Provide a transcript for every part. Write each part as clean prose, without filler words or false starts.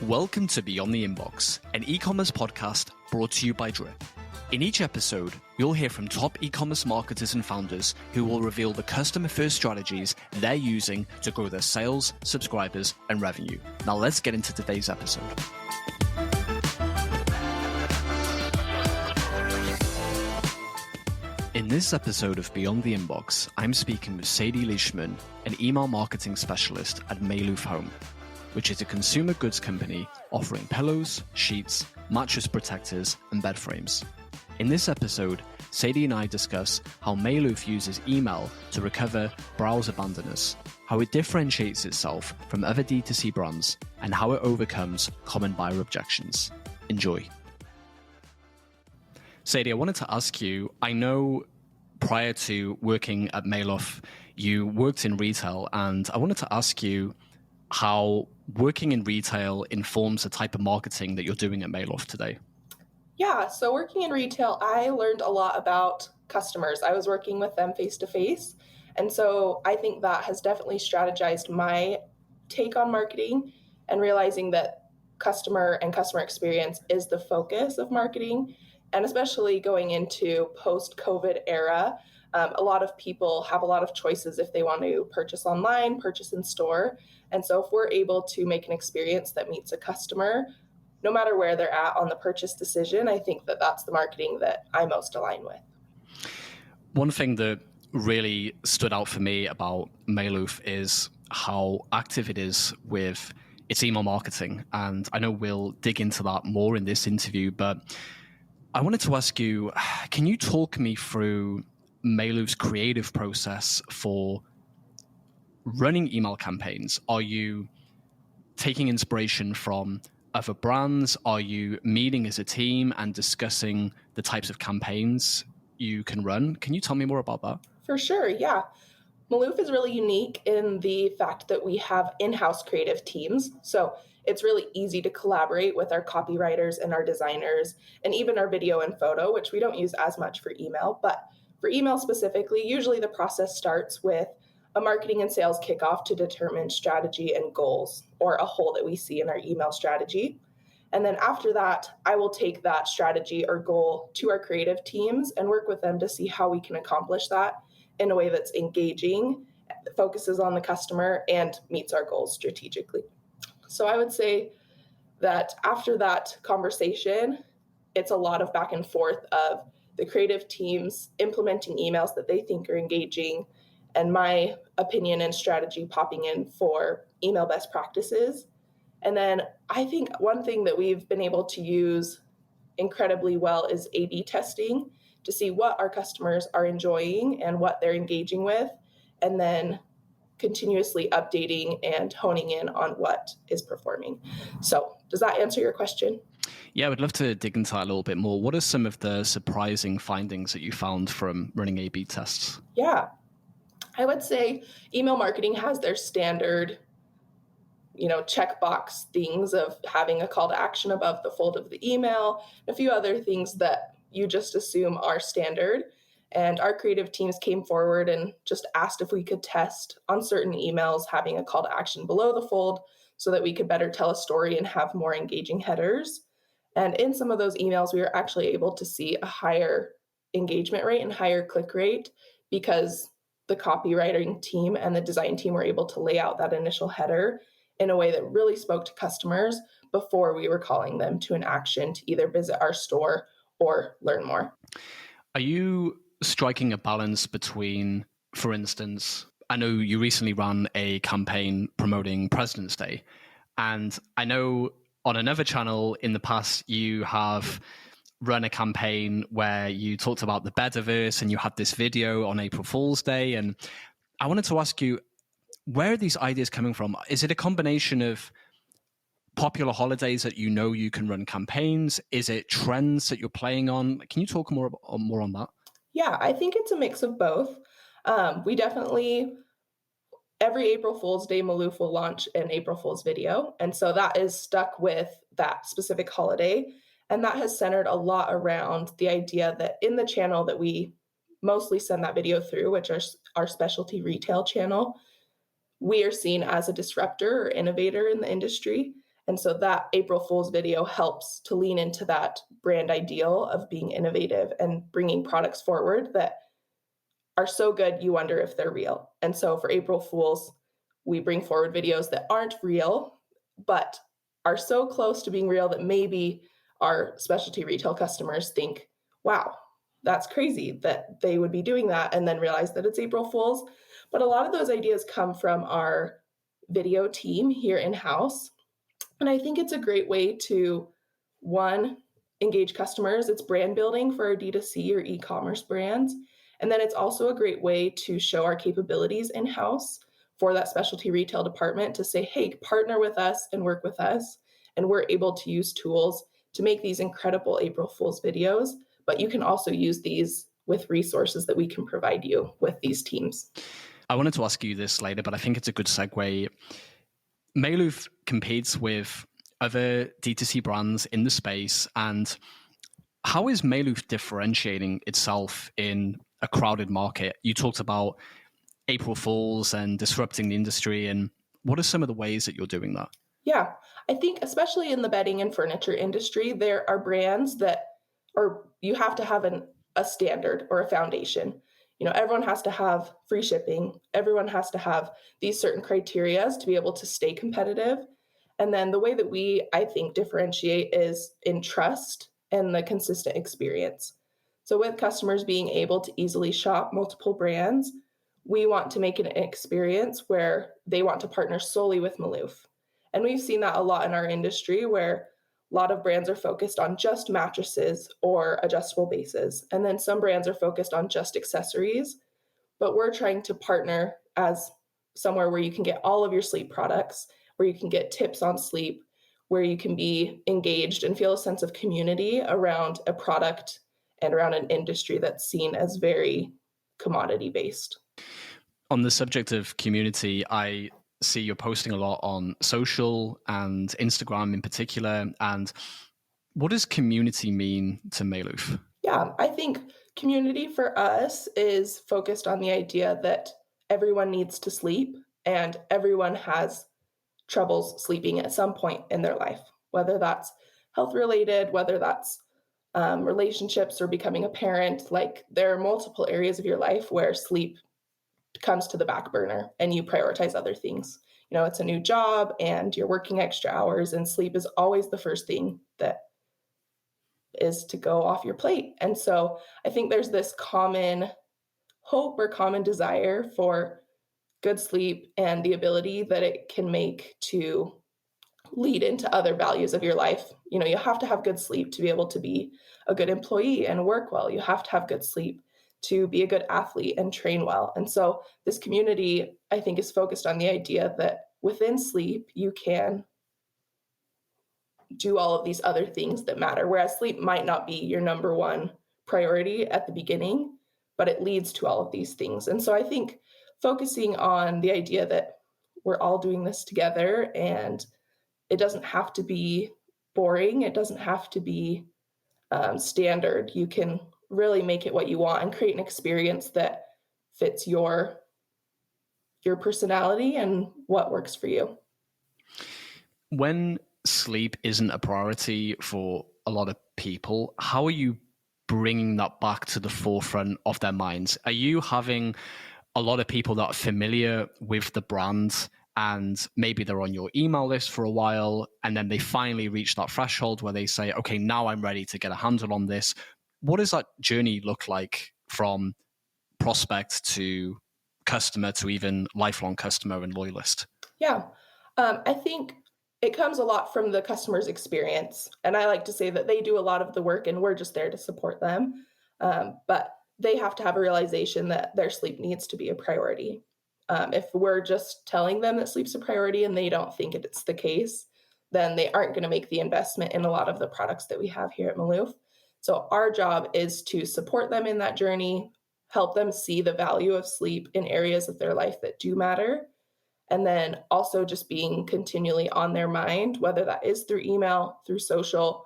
Welcome to Beyond the Inbox, an e-commerce podcast brought to you by Drip. In each episode, you'll hear from top e-commerce marketers and founders who will reveal the customer-first strategies they're using to grow their sales, subscribers, and revenue. Now let's get into today's episode. In this episode of Beyond the Inbox, I'm speaking with Sadie Leishman, an email marketing specialist at Maloof Home, which is a consumer goods company offering pillows, sheets, mattress protectors, and bed frames. In this episode, Sadie and I discuss how Maloof uses email to recover browser abandoners, how it differentiates itself from other D2C brands, and how it overcomes common buyer objections. Enjoy. Sadie, I wanted to ask you, I know prior to working at Maloof, you worked in retail, and I wanted to ask you how working in retail informs the type of marketing that you're doing at Maloof today. Yeah, so working in retail, I learned a lot about customers. I was working with them face to face. And so I think that has definitely strategized my take on marketing and realizing that customer and customer experience is the focus of marketing. And especially going into post-COVID era, a lot of people have a lot of choices if they want to purchase online, purchase in store. And so if we're able to make an experience that meets a customer, no matter where they're at on the purchase decision, I think that that's the marketing that I most align with. One thing that really stood out for me about Maloof is how active it is with its email marketing. And I know we'll dig into that more in this interview, but I wanted to ask you, can you talk me through Maloof's creative process for running email campaigns? Are you taking inspiration from other brands? Are you meeting as a team and discussing the types of campaigns you can run? Can you tell me more about that? For sure, yeah. Maloof is really unique in the fact that we have in-house creative teams. So it's really easy to collaborate with our copywriters and our designers and even our video and photo, which we don't use as much for email. But for email specifically, usually the process starts with a marketing and sales kickoff to determine strategy and goals, or a hole that we see in our email strategy. And then after that, I will take that strategy or goal to our creative teams and work with them to see how we can accomplish that in a way that's engaging, focuses on the customer, and meets our goals strategically. So I would say that after that conversation, it's a lot of back and forth of the creative teams implementing emails that they think are engaging, and my opinion and strategy popping in for email best practices. And then I think one thing that we've been able to use incredibly well is A/B testing to see what our customers are enjoying and what they're engaging with, and then continuously updating and honing in on what is performing. So does that answer your question? Yeah, I would love to dig into that a little bit more. What are some of the surprising findings that you found from running A/B tests? Yeah, I would say email marketing has their standard, checkbox things of having a call to action above the fold of the email, a few other things that you just assume are standard. And our creative teams came forward and just asked if we could test on certain emails having a call to action below the fold so that we could better tell a story and have more engaging headers. And in some of those emails, we were actually able to see a higher engagement rate and higher click rate because the copywriting team and the design team were able to lay out that initial header in a way that really spoke to customers before we were calling them to an action to either visit our store or learn more. Are you striking a balance between, for instance, I know you recently ran a campaign promoting President's Day, and I know on another channel in the past you have run a campaign where you talked about the Bediverse and you had this video on April Fool's Day, and I wanted to ask you, where are these ideas coming from? Is it a combination of popular holidays that you can run campaigns? Is it trends that you're playing on? Can you talk more on that? Yeah, I think it's a mix of both. We definitely, every April Fool's Day, Maloof will launch an April Fool's video. And so that is stuck with that specific holiday. And that has centered a lot around the idea that in the channel that we mostly send that video through, which is our specialty retail channel, we are seen as a disruptor or innovator in the industry. And so that April Fool's video helps to lean into that brand ideal of being innovative and bringing products forward that are so good you wonder if they're real. And so for April Fools, we bring forward videos that aren't real, but are so close to being real that maybe our specialty retail customers think, wow, that's crazy that they would be doing that, and then realize that it's April Fools. But a lot of those ideas come from our video team here in-house. And I think it's a great way to, one, engage customers. It's brand building for our D2C or e-commerce brands. And then it's also a great way to show our capabilities in-house for that specialty retail department to say, hey, partner with us and work with us. And we're able to use tools to make these incredible April Fool's videos, but you can also use these with resources that we can provide you with these teams. I wanted to ask you this later, but I think it's a good segue. Mayloof competes with other D2C brands in the space, and how is Mayloof differentiating itself in a crowded market? You talked about April Fools and disrupting the industry, and what are some of the ways that you're doing that? Yeah, I think especially in the bedding and furniture industry, there are brands that, or you have to have a standard or a foundation. You know, everyone has to have free shipping. Everyone has to have these certain criterias to be able to stay competitive. And then the way that we, I think, differentiate is in trust and the consistent experience. So with customers being able to easily shop multiple brands, we want to make an experience where they want to partner solely with Mayloof. And we've seen that a lot in our industry where a lot of brands are focused on just mattresses or adjustable bases. And then some brands are focused on just accessories. But we're trying to partner as somewhere where you can get all of your sleep products, where you can get tips on sleep, where you can be engaged and feel a sense of community around a product and around an industry that's seen as very commodity based. On the subject of community, I see you're posting a lot on social and Instagram in particular. And what does community mean to Mayloof? Yeah, I think community for us is focused on the idea that everyone needs to sleep and everyone has troubles sleeping at some point in their life, whether that's health related, whether that's relationships or becoming a parent. Like there are multiple areas of your life where sleep comes to the back burner and you prioritize other things. You know, it's a new job and you're working extra hours, and sleep is always the first thing that is to go off your plate. And so I think there's this common hope or common desire for good sleep and the ability that it can make to lead into other values of your life. You know, you have to have good sleep to be able to be a good employee and work well. You have to have good sleep to be a good athlete and train well. And so this community, I think, is focused on the idea that within sleep, you can do all of these other things that matter, whereas sleep might not be your number one priority at the beginning, but it leads to all of these things. And so I think focusing on the idea that we're all doing this together and it doesn't have to be boring, it doesn't have to be standard. You can really make it what you want and create an experience that fits your personality and what works for you. When sleep isn't a priority for a lot of people, how are you bringing that back to the forefront of their minds? Are you having a lot of people that are familiar with the brand and maybe they're on your email list for a while and then they finally reach that threshold where they say, okay, now I'm ready to get a handle on this? What does that journey look like from prospect to customer to even lifelong customer and loyalist? Yeah, I think it comes a lot from the customer's experience. And I like to say that they do a lot of the work and we're just there to support them. But they have to have a realization that their sleep needs to be a priority. If we're just telling them that sleep's a priority and they don't think it's the case, then they aren't going to make the investment in a lot of the products that we have here at Mayloof. So our job is to support them in that journey, help them see the value of sleep in areas of their life that do matter, and then also just being continually on their mind, whether that is through email, through social,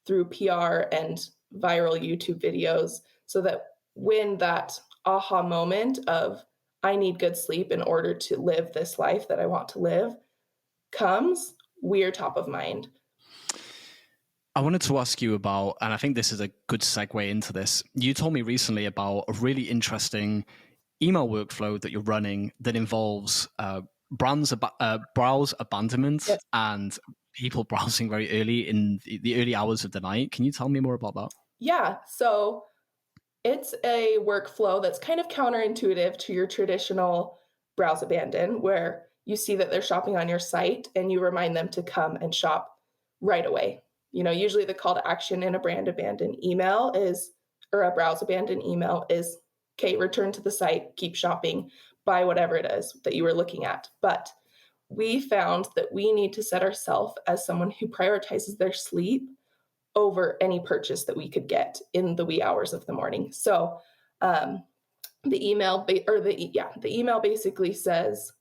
through PR and viral YouTube videos, so that when that aha moment of I need good sleep in order to live this life that I want to live comes, we're top of mind. I wanted to ask you about, and I think this is a good segue into this. You told me recently about a really interesting email workflow that you're running that involves browse abandonment Yes. and people browsing very early in the early hours of the night. Can you tell me more about that? Yeah. So it's a workflow that's kind of counterintuitive to your traditional browse abandon, where you see that they're shopping on your site and you remind them to come and shop right away. Usually the call to action in a brand abandon email is, or a browse abandon email is, okay, return to the site, keep shopping, buy whatever it is that you were looking at. But we found that we need to set ourselves as someone who prioritizes their sleep over any purchase that we could get in the wee hours of the morning. So the email basically says,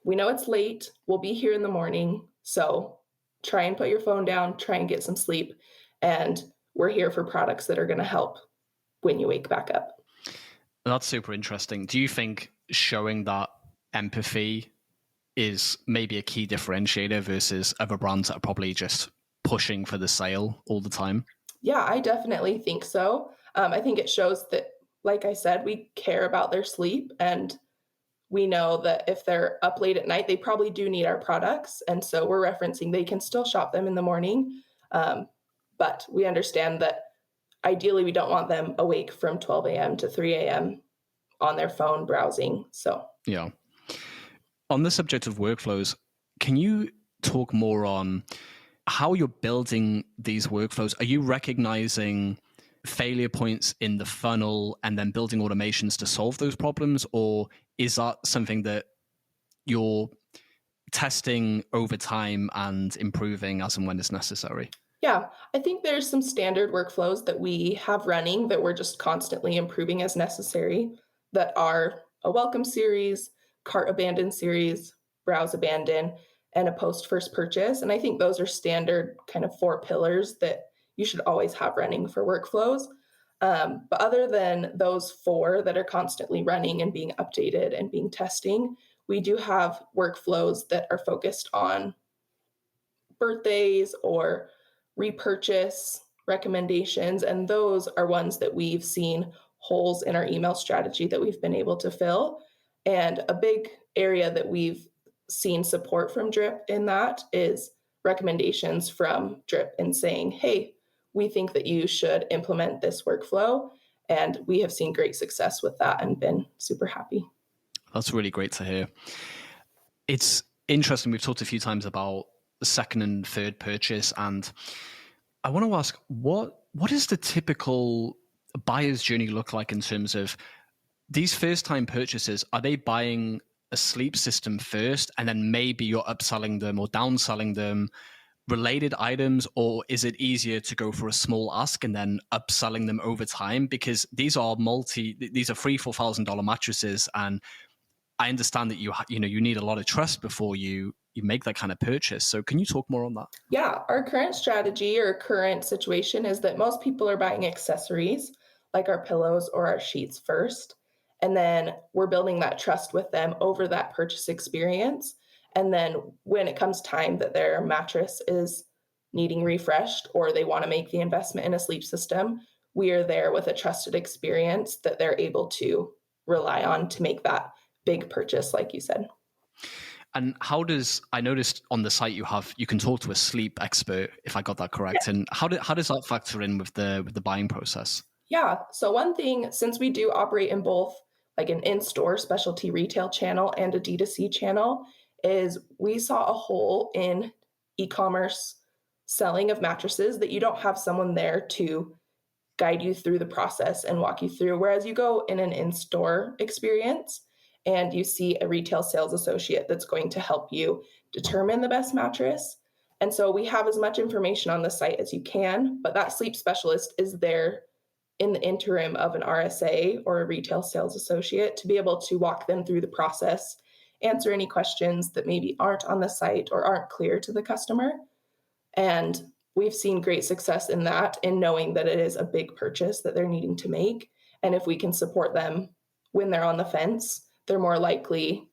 we know it's late, we'll be here in the morning, so try and put your phone down, try and get some sleep, and we're here for products that are going to help when you wake back up. That's super interesting. Do you think showing that empathy is maybe a key differentiator versus other brands that are probably just pushing for the sale all the time? Yeah, I definitely think so. I think it shows that, like I said, we care about their sleep, and we know that if they're up late at night, they probably do need our products. And so we're referencing they can still shop them in the morning. But we understand that ideally we don't want them awake from 12 a.m. to 3 a.m. on their phone browsing. So, yeah. On the subject of workflows, can you talk more on how you're building these workflows? Are you recognizing failure points in the funnel and then building automations to solve those problems? Or is that something that you're testing over time and improving as and when it's necessary? yeah, I think there's some standard workflows that we have running that we're just constantly improving as necessary, that are a welcome series, cart abandon series, browse abandon, and a post first purchase. And I think those are standard kind of 4 pillars that you should always have running for workflows. But other than those 4 that are constantly running and being updated and being testing, we do have workflows that are focused on birthdays or repurchase recommendations. And those are ones that we've seen holes in our email strategy that we've been able to fill. And a big area that we've seen support from Drip in that is recommendations from Drip and saying, hey, we think that you should implement this workflow. And we have seen great success with that and been super happy. That's really great to hear. It's interesting. We've talked a few times about the second and third purchase, and I want to ask, what does the typical buyer's journey look like in terms of these first-time purchases? Are they buying a sleep system first, and then maybe you're upselling them or downselling them related items, or is it easier to go for a small ask and then upselling them over time? Because these are $3,000-$4,000 mattresses, and I understand that you need a lot of trust before you make that kind of purchase. So can you talk more on that? Yeah, our current strategy or current situation is that most people are buying accessories like our pillows or our sheets first. And then we're building that trust with them over that purchase experience. And then when it comes time that their mattress is needing refreshed or they want to make the investment in a sleep system, we are there with a trusted experience that they're able to rely on to make that big purchase, like you said. And I noticed on the site you can talk to a sleep expert, if I got that correct. Yeah. And how does that factor in with the buying process? Yeah. So one thing, since we do operate in both like an in-store specialty retail channel and a D2C channel, is we saw a hole in e-commerce selling of mattresses that you don't have someone there to guide you through the process and walk you through. Whereas you go in an in-store experience and you see a retail sales associate that's going to help you determine the best mattress. And so we have as much information on the site as you can, but that sleep specialist is there in the interim of an RSA or a retail sales associate to be able to walk them through the process, answer any questions that maybe aren't on the site or aren't clear to the customer. And we've seen great success in that, in knowing that it is a big purchase that they're needing to make. And if we can support them when they're on the fence, they're more likely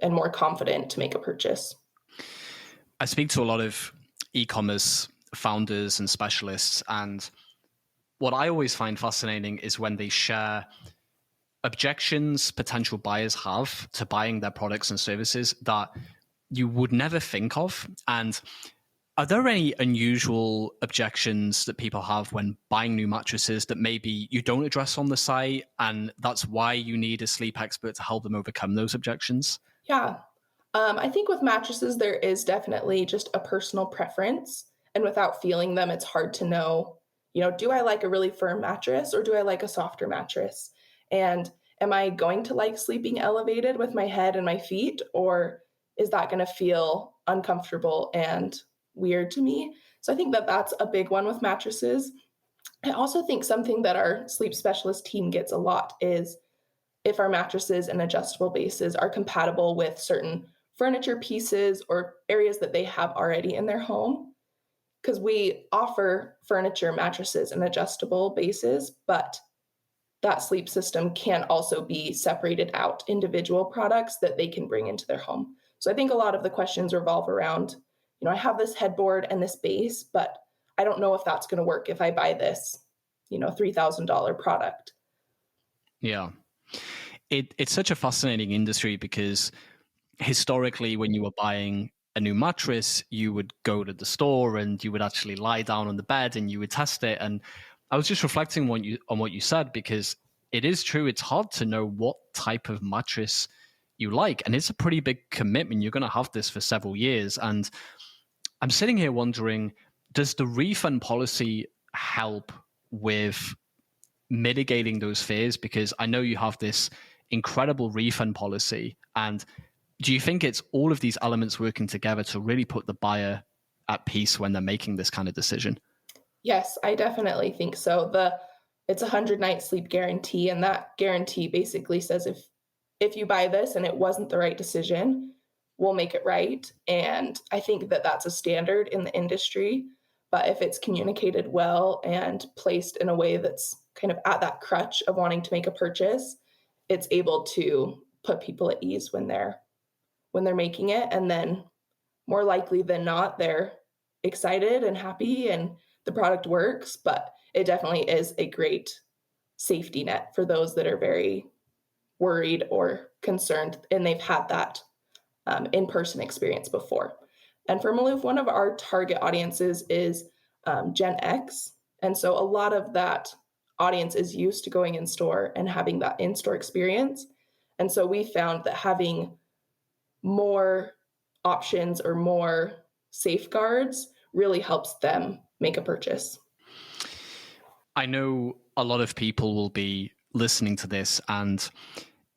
and more confident to make a purchase. I speak to a lot of e-commerce founders and specialists, and what I always find fascinating is when they share objections potential buyers have to buying their products and services that you would never think of. And are there any unusual objections that people have when buying new mattresses that maybe you don't address on the site, and that's why you need a sleep expert to help them overcome those objections? Yeah. I think with mattresses, there is definitely just a personal preference. And without feeling them, it's hard to know, do I like a really firm mattress or do I like a softer mattress? And am I going to like sleeping elevated with my head and my feet, or is that going to feel uncomfortable and weird to me? So I think that that's a big one with mattresses. I also think something that our sleep specialist team gets a lot is if our mattresses and adjustable bases are compatible with certain furniture pieces or areas that they have already in their home. Because we offer furniture, mattresses, and adjustable bases, but that sleep system can also be separated out individual products that they can bring into their home. So I think a lot of the questions revolve around, I have this headboard and this base, but I don't know if that's going to work if I buy this, $3,000 product. Yeah. It's such a fascinating industry because historically, when you were buying a new mattress, you would go to the store and you would actually lie down on the bed and you would test it. And I was just reflecting on what you said, because it is true. It's hard to know what type of mattress you like. And it's a pretty big commitment. You're going to have this for several years. And I'm sitting here wondering, does the refund policy help with mitigating those fears? Because I know you have this incredible refund policy. And do you think it's all of these elements working together to really put the buyer at peace when they're making this kind of decision? Yes, I definitely think so. It's a 100-night sleep guarantee, and that guarantee basically says if you buy this and it wasn't the right decision, we'll make it right. And I think that that's a standard in the industry. But if it's communicated well and placed in a way that's kind of at that crutch of wanting to make a purchase, it's able to put people at ease when they're making it. And then more likely than not, they're excited and happy and the product works. But it definitely is a great safety net for those that are very worried or concerned and they've had that in-person experience before. And for Maloof, one of our target audiences is Gen X. And so a lot of that audience is used to going in store and having that in-store experience. And so we found that having more options or more safeguards really helps them make a purchase. I know a lot of people will be listening to this and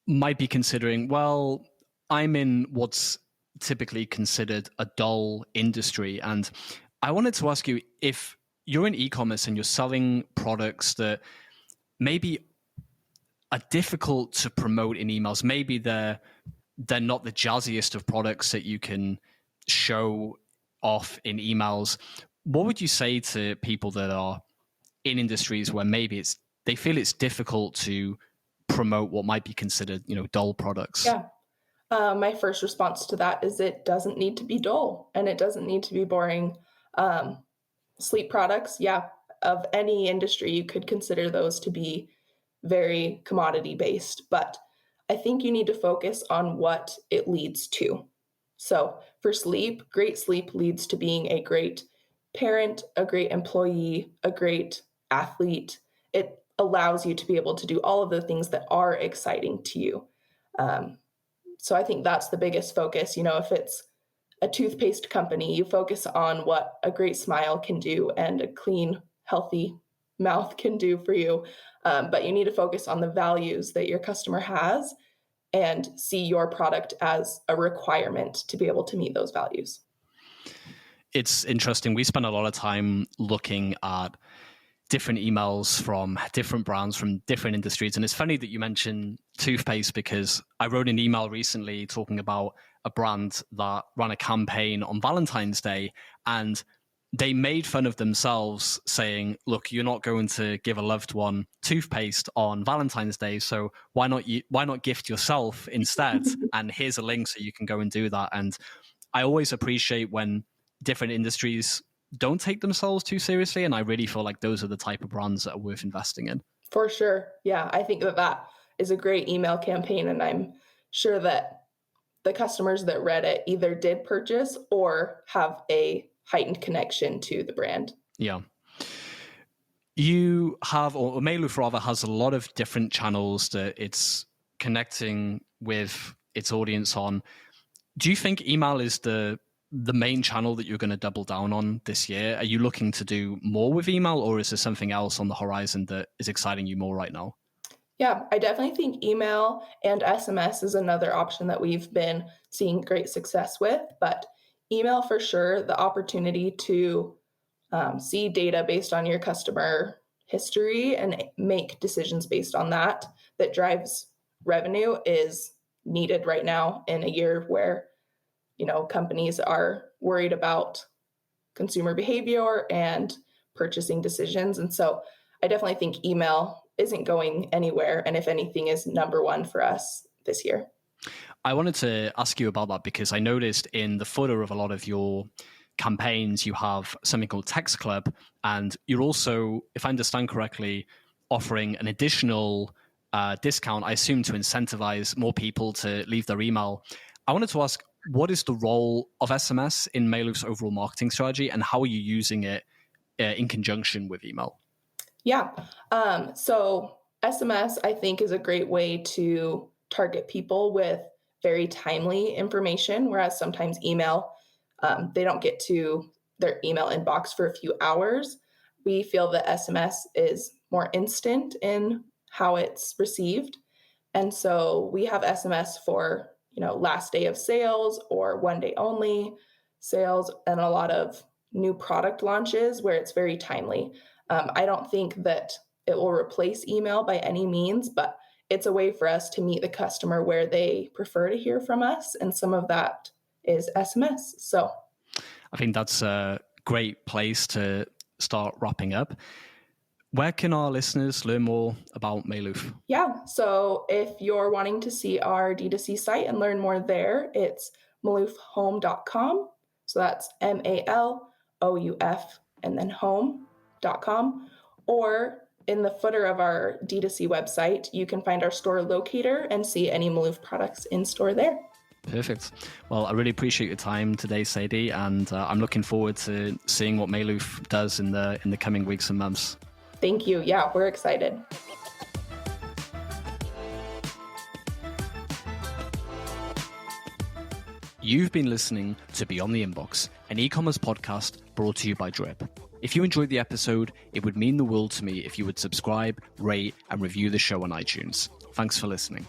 might be considering, well, I'm in what's typically considered a dull industry. And I wanted to ask you, if you're in e-commerce and you're selling products that maybe are difficult to promote in emails, maybe they're not the jazziest of products that you can show off in emails, what would you say to people that are in industries where maybe they feel it's difficult to promote what might be considered, dull products? Yeah. My first response to that is it doesn't need to be dull and it doesn't need to be boring. Sleep products, of any industry, you could consider those to be very commodity based, but I think you need to focus on what it leads to. So for sleep, great sleep leads to being a great parent, a great employee, a great athlete. It allows you to be able to do all of the things that are exciting to you. So I think that's the biggest focus. If it's a toothpaste company, you focus on what a great smile can do and a clean, healthy mouth can do for you. But you need to focus on the values that your customer has and see your product as a requirement to be able to meet those values. It's interesting. We spend a lot of time looking at different emails from different brands, from different industries. And it's funny that you mentioned toothpaste, because I wrote an email recently talking about a brand that ran a campaign on Valentine's Day, and they made fun of themselves saying, look, you're not going to give a loved one toothpaste on Valentine's Day, so why not gift yourself instead? And here's a link so you can go and do that. And I always appreciate when different industries don't take themselves too seriously. And I really feel like those are the type of brands that are worth investing in. For sure. Yeah, I think that is a great email campaign. And I'm sure that the customers that read it either did purchase or have a heightened connection to the brand. Yeah. You have, or Mailoof rather, has a lot of different channels that it's connecting with its audience on. Do you think email is the main channel that you're going to double down on this year? Are you looking to do more with email, or is there something else on the horizon that is exciting you more right now? Yeah, I definitely think email and SMS is another option that we've been seeing great success with, but email for sure, the opportunity to see data based on your customer history and make decisions based on that drives revenue is needed right now in a year where, companies are worried about consumer behavior and purchasing decisions. And so I definitely think email isn't going anywhere. And if anything, is number one for us this year. I wanted to ask you about that because I noticed in the footer of a lot of your campaigns, you have something called Text Club. And you're also, if I understand correctly, offering an additional discount, I assume, to incentivize more people to leave their email. I wanted to ask, what is the role of SMS in Mailoof's overall marketing strategy, and how are you using it in conjunction with email? Yeah. So SMS, I think, is a great way to target people with very timely information, whereas sometimes email, they don't get to their email inbox for a few hours. We feel that SMS is more instant in how it's received. And so we have SMS for, last day of sales or one day only sales, and a lot of new product launches where it's very timely. I don't think that it will replace email by any means, but it's a way for us to meet the customer where they prefer to hear from us. And some of that is SMS. So I think that's a great place to start wrapping up. Where can our listeners learn more about Mailoof? Yeah, so if you're wanting to see our D2C site and learn more there, it's maloofhome.com. So that's MALOUF and then home.com. Or in the footer of our D2C website, you can find our store locator and see any Maloof products in store there. Perfect. Well, I really appreciate your time today, Sadie, and I'm looking forward to seeing what Mailoof does in the coming weeks and months. Thank you. Yeah, we're excited. You've been listening to Beyond the Inbox, an e-commerce podcast brought to you by Drip. If you enjoyed the episode, it would mean the world to me if you would subscribe, rate, and review the show on iTunes. Thanks for listening.